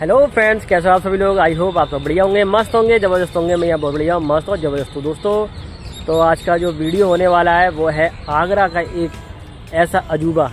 Hello friends, कैसे हो आप सभी लोग। आई होप आप सब बढ़िया होंगे, मस्त होंगे, ज़बरदस्त होंगे। मैं यहाँ बहुत बढ़िया हूँ, मस्त और ज़बरदस्त हूँ दोस्तों। तो आज का जो वीडियो होने वाला है वो है आगरा का एक ऐसा अजूबा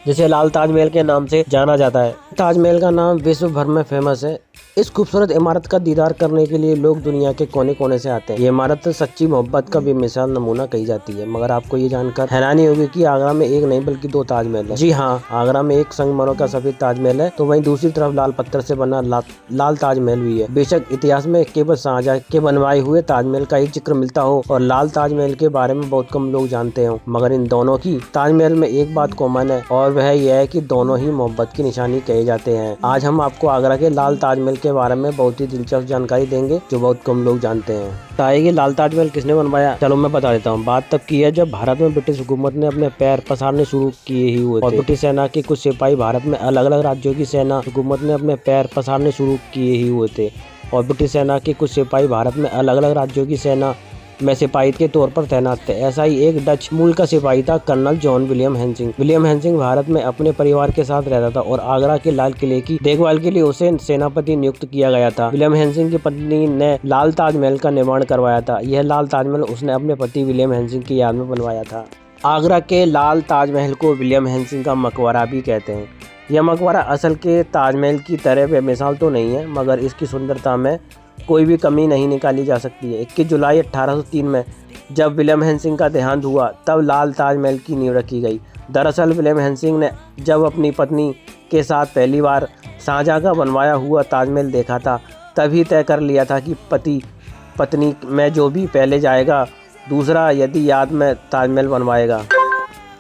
जिसे लाल ताजमहल के नाम से जाना जाता है। ताजमहल का नाम विश्व भर में फेमस है। इस खूबसूरत इमारत का दीदार करने के लिए लोग दुनिया के कोने कोने से आते हैं। ये इमारत सच्ची मोहब्बत का बेमिसाल नमूना कही जाती है। मगर आपको ये जानकर हैरानी होगी कि आगरा में एक नहीं बल्कि दो ताजमहल है। जी हाँ, आगरा में एक संगमरमर का सफेद ताजमहल है तो वहीं दूसरी तरफ लाल पत्थर से बना लाल ताजमहल भी है। बेशक इतिहास में केवल शाहजहां के बनवाए हुए ताजमहल का ही जिक्र मिलता हो और लाल ताजमहल के बारे में बहुत कम लोग जानते हो, मगर इन दोनों की ताजमहल में एक बात कॉमन है और वह यह है कि दोनों ही मोहब्बत की निशानी कहे जाते हैं। आज हम आपको आगरा के लाल ताजमहल के बारे में बहुत ही दिलचस्प जानकारी देंगे जो बहुत कम लोग जानते हैं। बताइए लाल ताजमहल किसने बनवाया? चलो मैं बता देता हूँ। बात तब की है जब भारत में ब्रिटिश हुकूमत ने अपने पैर पसारने शुरू किए ही हुए थे और ब्रिटिश सेना के कुछ सिपाही भारत में अलग अलग राज्यों की सेना हुकूमत ने अपने पैर पसारने शुरू किए ही हुए थे और ब्रिटिश सेना के कुछ सिपाही भारत में अलग अलग राज्यों की सेना में सिपाही के तौर पर तैनात थे। ऐसा ही एक डच मूल का सिपाही था, colonel John William Hensing. William Hensing Bharat में अपने परिवार के साथ रहता था और आगरा के लाल किले की देखभाल के लिए उसे सेनापति नियुक्त किया गया था। विलियम हेंसिंग की पत्नी ने लाल ताजमहल का निर्माण करवाया था। यह लाल ताजमहल उसने अपने पति विलियम हेंसिंग की याद में बनवाया था। आगरा के लाल ताजमहल को विलियम हेंसिंग का मकबरा भी कहते हैं। यह मकबरा असल के ताजमहल की तरह बेमिसाल तो नहीं है, मगर इसकी सुंदरता में कोई भी कमी नहीं निकाली जा सकती है। 21 जुलाई 1803 में जब विलियम हेंसिंग का देहांत हुआ तब लाल ताजमहल की नींव रखी गई। दरअसल विलियम हेंसिंग ने जब अपनी पत्नी के साथ पहली बार शाहजहां का बनवाया हुआ ताजमहल देखा था तभी तय कर लिया था कि पति पत्नी में जो भी पहले जाएगा दूसरा यदि याद में ताजमहल बनवाएगा।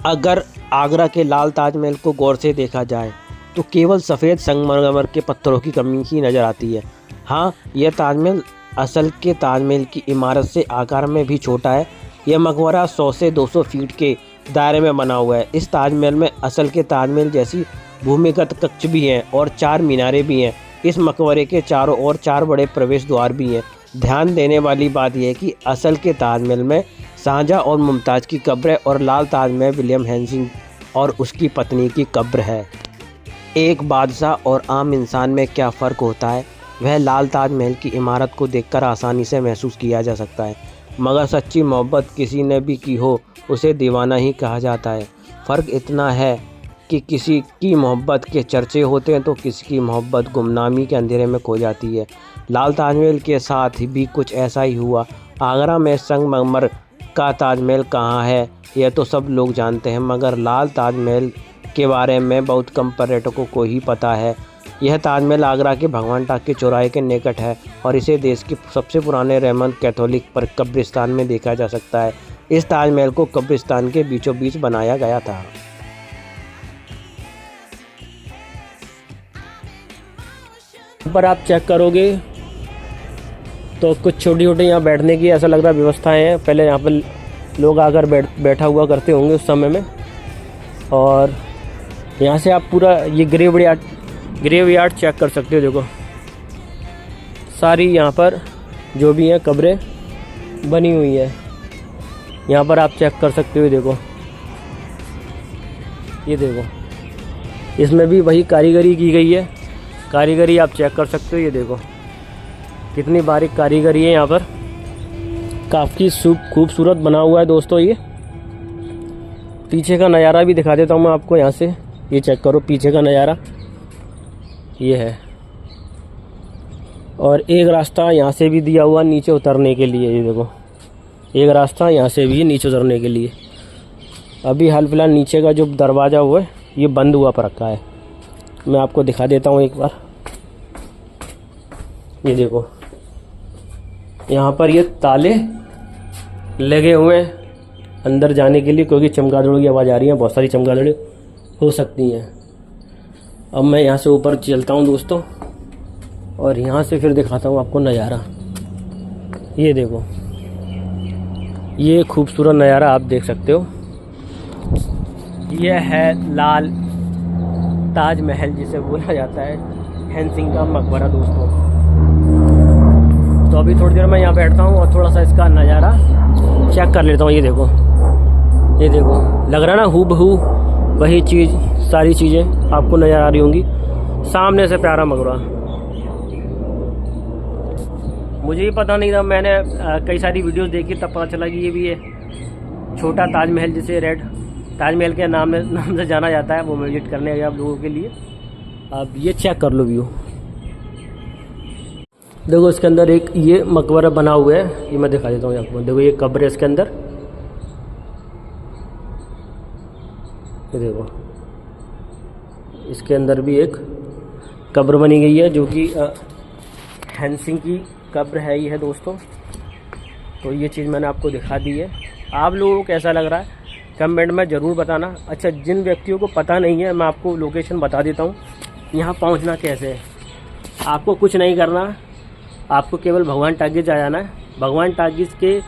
अगर आगरा के लाल ताजमहल को गौर से देखा जाए तो केवल सफ़ेद संगमरमर के पत्थरों की कमी ही नज़र आती है। हाँ, यह ताजमहल असल के ताजमहल की इमारत से आकार में भी छोटा है। यह मकबरा 100 से 200 फीट के दायरे में बना हुआ है। इस ताजमहल में असल के ताजमहल जैसी भूमिगत कक्ष भी हैं और 4 मीनारें भी हैं। इस मकबरे के चारों ओर 4 बड़े प्रवेश द्वार भी हैं। ध्यान देने वाली बात यह है कि असल के ताजमहल में शाहजहां और मुमताज़ की कब्र है और लाल ताजमहल विलियम हेंसिंग और उसकी पत्नी की कब्र है। एक बादशाह और आम इंसान में क्या फ़र्क होता है वह लाल ताजमहल की इमारत को देखकर आसानी से महसूस किया जा सकता है, मगर सच्ची मोहब्बत किसी ने भी की हो उसे दीवाना ही कहा जाता है। फ़र्क इतना है कि किसी की मोहब्बत के चर्चे होते हैं तो किसी की मोहब्बत गुमनामी के अंधेरे में खो जाती है। लाल ताजमहल के साथ भी कुछ ऐसा ही हुआ। आगरा में संगमरमर का ताजमहल कहाँ है यह तो सब लोग जानते हैं, मगर लाल ताजमहल के बारे में बहुत कम पर्यटकों को ही पता है। यह ताजमहल आगरा के भगवान टाक के चौराहे के निकट है और इसे देश के सबसे पुराने रोमन कैथोलिक पर कब्रिस्तान में देखा जा सकता है। इस ताजमहल को कब्रिस्तान के बीचों बीच बनाया गया था। पर आप चेक करोगे तो कुछ छोटी छोटी यहाँ बैठने की ऐसा लग रहा व्यवस्थाएं हैं। पहले यहाँ पर लोग आकर बैठा हुआ करते होंगे उस समय में। और यहाँ से आप पूरा ये ग्रेवयार्ड चेक कर सकते हो। देखो सारी यहाँ पर जो भी हैं कब्रें बनी हुई है, यहाँ पर आप चेक कर सकते हो। देखो ये देखो, इसमें भी वही कारीगरी की गई है। कारीगरी आप चेक कर सकते हो। ये देखो कितनी बारीक कारीगरी है यहाँ पर, काफ़ी खूबसूरत बना हुआ है दोस्तों। ये पीछे का नज़ारा भी दिखा देता हूँ मैं आपको। यहाँ से ये चेक करो, पीछे का नज़ारा ये है। और एक रास्ता यहाँ से भी दिया हुआ नीचे उतरने के लिए। ये देखो एक रास्ता यहाँ से भी नीचे उतरने के लिए। अभी हाल फिलहाल नीचे का जो दरवाज़ा हुआ है ये बंद हुआ पर रखा है। मैं आपको दिखा देता हूँ एक बार। ये देखो यहाँ पर ये ताले लगे हुए हैं अंदर जाने के लिए, क्योंकि चमगादड़ों की आवाज़ आ रही है। बहुत सारी चमगादड़ें हो सकती हैं। अब मैं यहाँ से ऊपर चलता हूँ दोस्तों और यहाँ से फिर दिखाता हूँ आपको नज़ारा। ये देखो ये खूबसूरत नज़ारा आप देख सकते हो। यह है लाल ताजमहल जिसे बोला जाता है, हेंसिंग का मकबरा दोस्तों। तो अभी थोड़ी देर मैं यहाँ बैठता हूँ और थोड़ा सा इसका नज़ारा चेक कर लेता हूँ। ये देखो लग रहा है ना हूबहू वही चीज़, सारी चीज़ें आपको नज़र आ रही होंगी। सामने से प्यारा मकबरा। मुझे ही पता नहीं था, मैंने कई सारी वीडियोस देखी तब पता चला कि ये भी है छोटा ताजमहल, जिसे रेड ताजमहल के नाम से जाना जाता है। वो मैं विजिट करने गया आप लोगों के लिए। अब ये चेक कर लो व्यू, देखो इसके अंदर एक ये मकबरा बना हुआ है, ये मैं दिखा देता हूँ आपको। देखो ये कब्र है इसके अंदर, ये देखो इसके अंदर भी एक कब्र बनी गई है जो कि हैंसिंग की कब्र है ही है दोस्तों। तो ये चीज़ मैंने आपको दिखा दी है। आप लोगों को कैसा लग रहा है कमेंट में ज़रूर बताना। अच्छा, जिन व्यक्तियों को पता नहीं है मैं आपको लोकेशन बता देता हूँ, यहाँ पहुँचना कैसे है। आपको कुछ नहीं करना, आपको केवल भगवान टाकीज आ जाना है। भगवान टाकीज के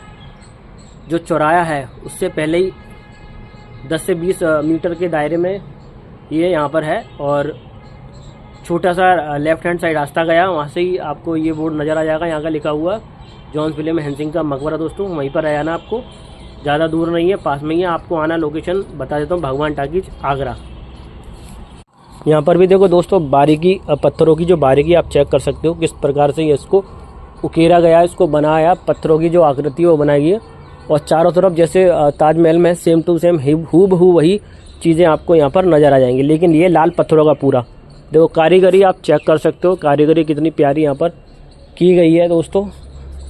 जो चौराया है उससे पहले ही 10 से 20 मीटर के दायरे में ये यहाँ पर है, और छोटा सा लेफ्ट हैंड साइड रास्ता गया, वहाँ से ही आपको ये बोर्ड नज़र आ जाएगा। यहाँ का लिखा हुआ जॉन्स विलियम हैंसिंग का मकबरा दोस्तों, वहीं पर आ जाना आपको। ज़्यादा दूर नहीं है, पास में ही है। आपको आना, लोकेशन बता देता हूँ, भगवान टाकीज आगरा। यहाँ पर भी देखो दोस्तों बारीकी, पत्थरों की जो बारीकी आप चेक कर सकते हो किस प्रकार से ये इसको उकेरा गया है, इसको बनाया, पत्थरों की जो आकृति है वो बनाई गई है। और चारों तरफ जैसे ताजमहल में सेम टू सेम हूबहू वही चीज़ें आपको यहाँ पर नज़र आ जाएंगी, लेकिन ये लाल पत्थरों का पूरा देखो कारीगरी आप चेक कर सकते हो। कारीगरी कितनी प्यारी यहाँ पर की गई है दोस्तों।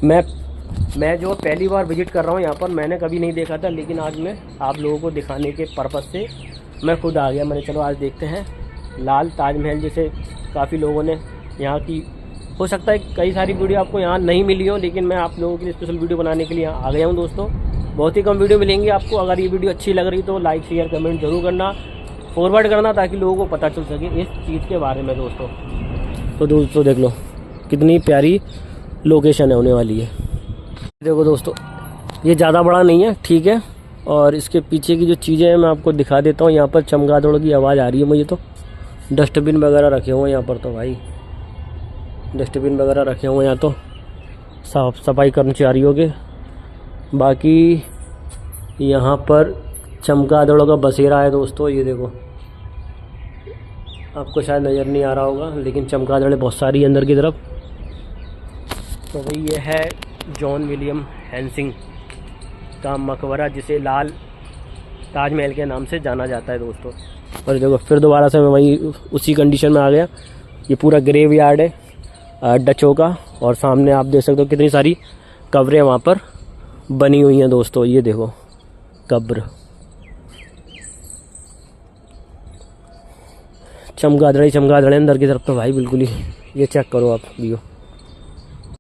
मैं जो पहली बार विजिट कर रहा हूँ यहाँ पर, मैंने कभी नहीं देखा था, लेकिन आज मैं आप लोगों को दिखाने के पर्पज़ से मैं खुद आ गया। मैंने चलो आज देखते हैं लाल ताजमहल, जैसे काफ़ी लोगों ने यहाँ की, हो सकता है कई सारी वीडियो आपको यहाँ नहीं मिली हो, लेकिन मैं आप लोगों के लिए स्पेशल वीडियो बनाने के लिए यहाँ आ गया हूँ दोस्तों। बहुत ही कम वीडियो मिलेंगी आपको। अगर ये वीडियो अच्छी लग रही तो लाइक शेयर कमेंट जरूर करना, फॉरवर्ड करना, ताकि लोगों को पता चल सके इस चीज़ के बारे में दोस्तों। तो दोस्तों देख लो कितनी प्यारी लोकेशन है होने वाली है। देखो दोस्तों ये ज़्यादा बड़ा नहीं है, ठीक है। और इसके पीछे की जो चीज़ें हैं मैं आपको दिखा देता हूँ। यहाँ पर चमगादड़ की आवाज़ आ रही है मुझे तो। डस्टबिन वगैरह रखे हुए हैं यहाँ पर, तो भाई डस्टबिन वगैरह रखे हुए हैं यहाँ, तो साफ सफाई कर्मचारियों के। बाकी यहाँ पर चमगादड़ों का बसेरा है दोस्तों। ये देखो आपको शायद नज़र नहीं आ रहा होगा, लेकिन चमगादड़ें बहुत सारी अंदर की तरफ। तो भाई ये है जॉन विलियम हैंसिंग का मकबरा, जिसे लाल ताजमहल के नाम से जाना जाता है दोस्तों। और देखो फिर दोबारा से मैं वहीं उसी कंडीशन में आ गया। ये पूरा ग्रेव यार्ड है डचों का, और सामने आप देख सकते हो कितनी सारी कब्रें वहाँ पर बनी हुई हैं दोस्तों। ये देखो कब्र, चमगादड़ अंदर की तरफ तो भाई बिल्कुल ही। ये चेक करो आप व्यू।